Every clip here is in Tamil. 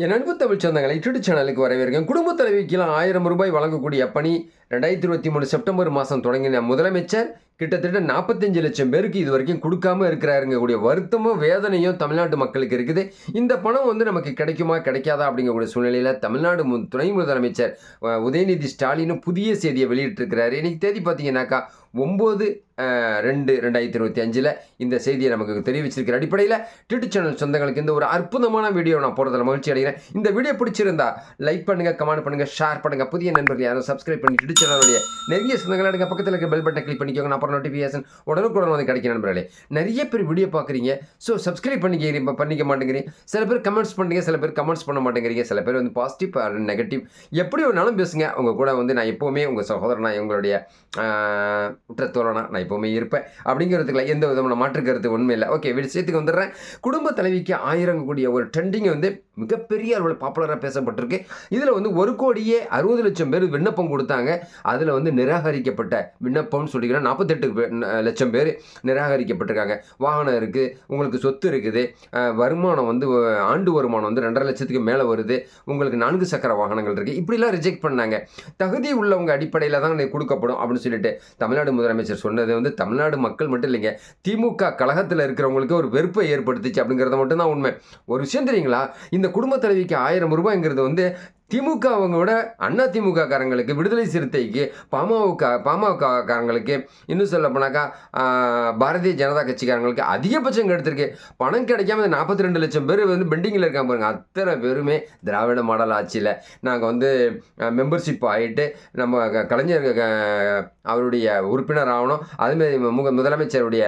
என் அன்பு தமிழ் சொந்தங்களை யூடியூப் சேனலுக்கு வரவேற்கிறேன். குடும்ப தலைவிக்கெல்லாம் 1000 ரூபாய் வழங்கக்கூடிய பணி 2023 செப்டம்பர் மாதம் தொடங்கின முதலமைச்சர் கிட்டத்தட்ட 45 லட்சம் பேருக்கு இது வரைக்கும் கொடுக்காம இருக்கிறாருங்கக்கூடிய வருத்தமும் வேதனையும் தமிழ்நாட்டு மக்களுக்கு இருக்குது. இந்த பணம் நமக்கு கிடைக்குமா கிடைக்காதா அப்படிங்கக்கூடிய சூழ்நிலையில் தமிழ்நாடு துணை முதலமைச்சர் உதயநிதி ஸ்டாலினும் புதிய செய்தியை வெளியிட்டிருக்கிறாரு. இன்னைக்கு தேதி பார்த்தீங்கன்னாக்கா 9/2/2025 இந்த செய்தியை நமக்கு தெரிவிச்சிருக்கிற அடிப்படையில் யூடியூப் சேனல் சொந்தங்களுக்கு இந்த ஒரு அற்புதமான வீடியோ நான் போகிறதுல மகிழ்ச்சி அடைகிறேன். இந்த வீடியோ பிடிச்சிருந்தா லைக் பண்ணுங்க, கமெண்ட் பண்ணுங்க, ஷேர் பண்ணுங்க. புதிய நண்பர்கள் யாரும் சப்ஸ்கிரைப் பண்ணி யூடியூப் சேனலுடைய நெருங்கிய சொந்தங்கள் எடுங்க, பக்கத்தில் இருக்க பெல் பட்டனை கிளிக் பண்ணிக்கோங்க. அப்புறம் நோட்டிஃபிகேஷன் உடனுக்குடன் கிடைக்கும். நண்பர்களே, நிறைய பேர் வீடியோ பார்க்குறீங்க, ஸோ சப்ஸ்கிரைப் பண்ணிக்க மாட்டேங்கிறீங்க. சில பேர் கமெண்ட்ஸ் பண்ணுறீங்க, சில பேர் கமெண்ட்ஸ் பண்ண மாட்டேங்கிறீங்க. சில பேர் பாசிட்டிவ் நெகட்டிவ் எப்படி வேணாலும் பேசுங்க. உங்கள் கூட நான் எப்போவுமே உங்கள் சகோதரனா, உங்களுடைய உற்றத்தோழனா நான் எப்போவுமே இருப்பேன். அப்படிங்கிறதுக்குல எந்த விதமான மாற்று கருத்து உண்மை இல்லை. ஓகே, விஷயத்துக்கு வந்துடுறேன். குடும்ப தலைவிக்கு 1000 கூடிய ஒரு ட்ரெண்டிங் மிகப்பெரிய அளவில் பாப்புலராக பேசப்பட்டிருக்கு. இதில் 1,60,00,000 பேர் விண்ணப்பம் கொடுத்தாங்க. அதில் நிராகரிக்கப்பட்ட விண்ணப்பம்னு சொல்லிக்கிறேன் 48 லட்சம் பேர் நிராகரிக்கப்பட்டிருக்காங்க. வாகனம் இருக்குது, உங்களுக்கு சொத்து இருக்குது, வருமானம் ஆண்டு வருமானம் 2.5 லட்சத்துக்கு மேலே வருது, உங்களுக்கு 4 சக்கர வாகனங்கள் இருக்குது, இப்படிலாம் ரிஜெக்ட் பண்ணாங்க. தகுதி உள்ளவங்க அடிப்படையில் தான் கொடுக்கப்படும் அப்படின்னு சொல்லிட்டு தமிழ்நாடு முதலமைச்சர் சொன்னது தமிழ்நாடு மக்கள் மட்டும் இல்லைங்க, திமுக கழகத்தில் இருக்கிறவங்களுக்கு ஒரு வெறுப்பை ஏற்படுத்துச்சு அப்படிங்கிறத மட்டும்தான் உண்மை. ஒரு விஷயம் தெரியுங்களா, இந்த குடும்ப தலைவிக்கு 1000 ரூபாய்ங்கிறது திமுக அவங்க விட அண்ணா திமுக காரங்களுக்கு, விடுதலை சிறுத்தைக்கு, பாமக காரங்களுக்கு, இன்னும் சொல்ல போனாக்கா பாரதிய ஜனதா கட்சிக்காரங்களுக்கு அதிகபட்சம் கிடைத்திருக்கு. பணம் கிடைக்காம 42 லட்சம் பேர் பெண்டிங்கில் இருக்காங்க பாருங்க. அத்தனை பேருமே திராவிட மாடல் ஆட்சியில் நாங்கள் மெம்பர்ஷிப் ஆகிட்டு நம்ம கலைஞர் அவருடைய உறுப்பினர் ஆகணும், அதுமாரி முதலமைச்சருடைய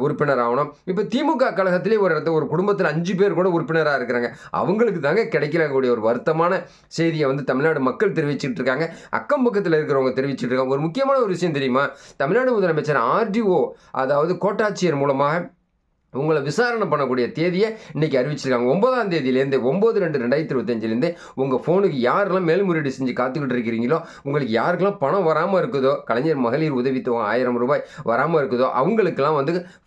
உறுப்பினர் ஆகணும். இப்போ திமுக கழகத்திலே ஒரு குடும்பத்தில் 5 பேர் கூட உறுப்பினராக இருக்கிறாங்க. அவங்களுக்கு தாங்க கிடைக்கக்கூடிய ஒரு வருத்தமான செய்தியை தமிழ்நாடு மக்கள் தெரிவிச்சுட்டு இருக்காங்க. அக்கம் பக்கத்தில் இருக்கிறவங்க தெரிவிச்சுட்டு இருக்காங்க. ஒரு முக்கியமான ஒரு விஷயம் தெரியுமா, தமிழ்நாடு முதலமைச்சர் ஆர்டிஓ அதாவது கோட்டாட்சியர் மூலமாக உங்களை விசாரணை பண்ணக்கூடிய தேதியை இன்றைக்கி அறிவிச்சிருக்காங்க. 9ஆம் தேதியிலேருந்து 9/2/2025 உங்கள் ஃபோனுக்கு யாரெல்லாம் மேல்முறையீடு செஞ்சு காத்துக்கிட்டு இருக்கிறீங்களோ, உங்களுக்கு யாருக்கெல்லாம் பணம் வராமல் இருக்குதோ, கலைஞர் மகளிர் உதவித்தொகை 1000 ரூபாய் வராமல் இருக்குதோ, அவங்களுக்கெல்லாம்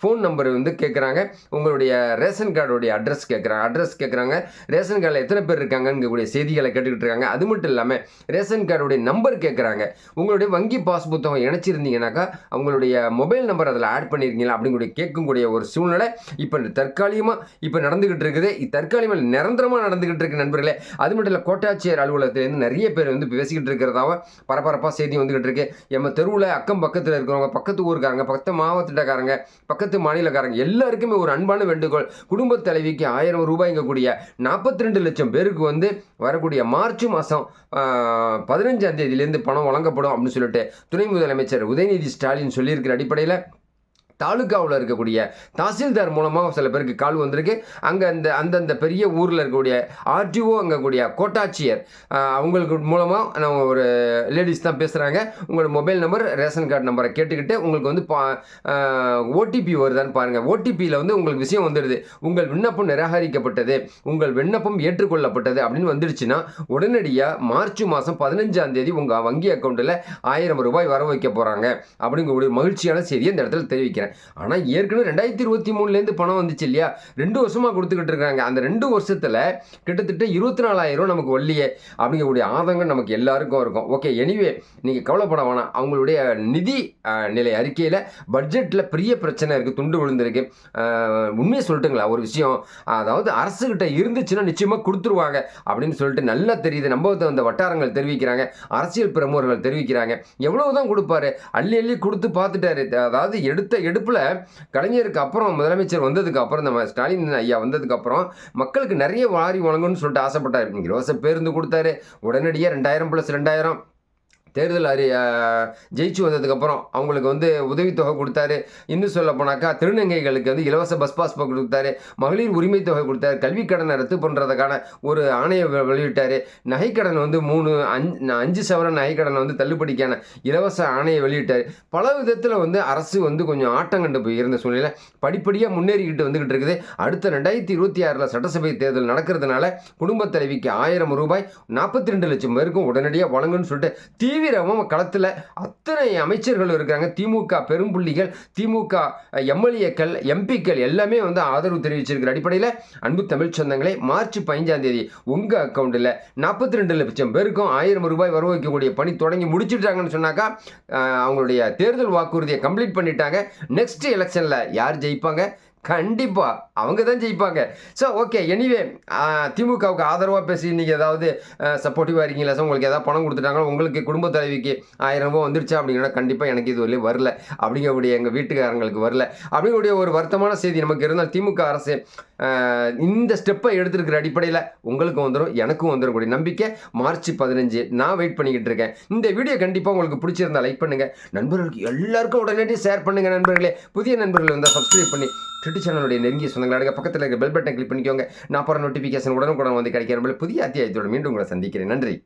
ஃபோன் நம்பர் கேட்குறாங்க. உங்களுடைய ரேஷன் கார்டுடைய அட்ரஸ் கேட்குறாங்க. ரேஷன் கார்டில் எத்தனை பேர் இருக்காங்கன்னு செய்திகளை கேட்டுக்கிட்டு இருக்காங்க. அது மட்டும் இல்லாமல் ரேஷன் கார்டுடைய நம்பர் கேட்குறாங்க. உங்களுடைய வங்கி பாஸ் புத்தகம் இணைச்சிருந்தீங்கன்னாக்கா அவங்களுடைய மொபைல் நம்பர் அதில் ஆட் பண்ணியிருக்கீங்களா அப்படிங்கூடிய கேட்கக்கூடிய ஒரு சூழ்நிலை இப்போ தற்காலிகமாக நடந்துகிட்டு இருக்குது. தற்காலிகமாக நிரந்தரமாக நடந்துகிட்டு இருக்கு நண்பர்களே. அது மட்டும் இல்லை, கோட்டாட்சியர் அலுவலகத்திலேருந்து நிறைய பேர் பேசிக்கிட்டு இருக்கிறதாவ பரபரப்பாக செய்தி வந்துகிட்டு இருக்கு. நம்ம தெருவில் அக்கம் பக்கத்தில் இருக்கிறவங்க, பக்கத்து ஊருக்காரங்க, பக்கத்து மாவட்டக்காரங்க, பக்கத்து மாநிலக்காரங்க எல்லாருக்குமே ஒரு அன்பான வேண்டுகோள். குடும்ப தலைவிக்கு 1000 ரூபாய்ங்க கூடிய 42 லட்சம் பேருக்கு வரக்கூடிய மார்ச் மாதம் 15ஆம் தேதியிலேருந்து பணம் வழங்கப்படும் அப்படின்னு சொல்லிட்டு துணை முதலமைச்சர் உதயநிதி ஸ்டாலின் சொல்லியிருக்கிற அடிப்படையில் தாலுக்காவில் இருக்கக்கூடிய தாசில்தார் மூலமாக சில பேருக்கு கால் வந்திருக்கு. அங்கே அந்தந்த பெரிய ஊரில் இருக்கக்கூடிய ஆர்டிஓ, அங்கே கூடிய கோட்டாட்சியர் அவங்களுக்கு மூலமாக நம்ம ஒரு லேடிஸ் தான் பேசுகிறாங்க. உங்களோட மொபைல் நம்பர், ரேஷன் கார்டு நம்பரை கேட்டுக்கிட்டு உங்களுக்கு ஓடிபி வருதான்னு பாருங்கள். ஓடிபியில் உங்களுக்கு விஷயம் வந்துடுது, உங்கள் விண்ணப்பம் நிராகரிக்கப்பட்டது, உங்கள் விண்ணப்பம் ஏற்றுக்கொள்ளப்பட்டது அப்படின்னு வந்துடுச்சுன்னா உடனடியாக மார்ச் மாதம் 15ஆம் தேதி உங்கள் வங்கி அக்கௌண்ட்டில் 1000 ரூபாய் வர வைக்க போகிறாங்க அப்படிங்கக்கூடிய மகிழ்ச்சியான செய்தியை இந்த இடத்துல தெரிவிக்கிறேன். ஆனால் ஏற்கனவே 2023 பணம் வந்துச்சு இல்லையா, 2 வருஷமாக கொடுத்துக்கிட்டு இருக்காங்க. அந்த 2 வருஷத்தில் கிட்டத்தட்ட 24,000 நமக்கு வரலையே அப்படிங்கக்கூடிய ஆதங்கம் நமக்கு எல்லாருக்கும் இருக்கும். ஓகே, எனிவே நீங்கள் கவலைப்பட வேணாம். அவங்களுடைய நிதி நிலை அறிக்கையில் பட்ஜெட்டில் பெரிய பிரச்சனை இருக்குது, துண்டு விழுந்திருக்கு. உண்மையை சொல்லட்டுங்களா ஒரு விஷயம், அதாவது அரசுகிட்ட இருந்துச்சுன்னா நிச்சயமாக கொடுத்துருவாங்க அப்படின்னு சொல்லிட்டு நல்லா தெரியுது. நம்ம அந்த வட்டாரங்கள் தெரிவிக்கிறாங்க, அரசியல் பிரமுகர்கள் தெரிவிக்கிறாங்க. எவ்வளவுதான் கொடுப்பாரு, அள்ளி கொடுத்து பார்த்துட்டாரு. அதாவது எடுப்பில் கலைஞருக்கு அப்புறம் முதலமைச்சர் வந்ததுக்கு அப்புறம், நம்ம ஸ்டாலின் ஐயா வந்ததுக்கு அப்புறம் மக்களுக்கு நிறைய வாரி வழங்கணும்னு சொல்லிட்டு ஆசைப்பட்டார். இலவச பேருந்து கொடுத்தாரு, உடனடியாக 2000 + 2000 தேர்தல் ஜெயிச்சு வந்ததுக்கப்புறம் அவங்களுக்கு உதவித்தொகை கொடுத்தாரு. இன்னும் சொல்ல போனாக்கா திருநங்கைகளுக்கு இலவச பஸ் பாஸ் கொடுத்தாரு, மகளிர் உரிமை தொகை கொடுத்தாரு, கல்வி கடனை ரத்து பண்ணுறதுக்கான ஒரு ஆணையை வெளியிட்டார், நகைக்கடன் 5 சவரன் நகைக்கடன் தள்ளுபடிக்கான இலவச ஆணையை வெளியிட்டார். பல விதத்தில் அரசு கொஞ்சம் ஆட்டங்கண்டு போய் இருந்த சூழ்நிலை படிப்படியாக முன்னேறிக்கிட்டு வந்துக்கிட்டு இருக்குது. அடுத்த 2026 சட்டசபை தேர்தல் நடக்கிறதுனால குடும்ப தலைவிக்கு 1000 ரூபாய் 42 லட்சம் பேருக்கும் உடனடியாக வழங்குன்னு சொல்லிட்டு தீவிரமாக களத்தில் அத்தனை அமைச்சர்கள் இருக்காங்க. திமுக பெரும்புள்ளிகள், திமுக எம்எல்ஏக்கள், எம்பிக்கள் எல்லாமே வந்து ஆதரவு தெரிவிச்சிருக்கிற அடிப்படையில் அன்பு தமிழ் சொந்தங்களே, மார்ச் 15ஆம் தேதி உங்கள் அக்கௌண்ட்டில் 42 லட்சம் பேருக்கும் 1000 ரூபாய் வர வைக்கக்கூடிய பணி தொடங்கி முடிச்சுட்டாங்கன்னு சொன்னாக்கா அவங்களுடைய தேர்தல் வாக்குறுதியை கம்ப்ளீட் பண்ணிட்டாங்க. நெக்ஸ்ட் எலெக்ஷனில் யார் ஜெயிப்பாங்க? கண்டிப்பாக அவங்க தான் ஜெயிப்பாங்க. ஸோ ஓகே, எனிவே திமுகவுக்கு ஆதரவாக பேசி இன்றைக்கி ஏதாவது சப்போர்ட்டிவாக இருக்கீங்களா சார், உங்களுக்கு ஏதாவது பணம் கொடுத்துட்டாங்களோ, உங்களுக்கு குடும்ப தலைவிக்கு 1000 ரூபாய் வந்துருச்சா அப்படிங்கிற கண்டிப்பாக எனக்கு இது வரலையும் வரல, அப்படிங்கக்கூடிய எங்கள் வீட்டுக்காரங்களுக்கு வரல அப்படிங்கக்கூடிய ஒரு வருத்தமான செய்தி நமக்கு இருந்தால் திமுக அரசு இந்த ஸ்டெப்பை எடுத்துருக்கிற அடிப்படையில் உங்களுக்கு வந்துடும், எனக்கும் வந்துடக்கூடிய நம்பிக்கை மார்ச் 15 நான் வெயிட் பண்ணிக்கிட்டு இருக்கேன். இந்த வீடியோ கண்டிப்பாக உங்களுக்கு பிடிச்சிருந்தா லைக் பண்ணுங்கள், நண்பர்களுக்கு எல்லாருக்கும் உடனடியாக ஷேர் பண்ணுங்கள். நண்பர்களே, புதிய நண்பர்கள் வந்தால் சப்ஸ்கிரைப் பண்ணி ட்விட்டி சேனலுடைய நெருங்கிய சொந்தங்களாக பக்கத்தில் இருக்க பெல் பட்டன் கிளிக் பண்ணிக்கோங்க. நான் போகிற நோட்டிஃபிகேஷன் உடனுக்குடன் வந்து கிடைக்கிற புதிய அத்தியாயத்தோடு மீண்டும் உங்களை சந்திக்கிறேன். நன்றி.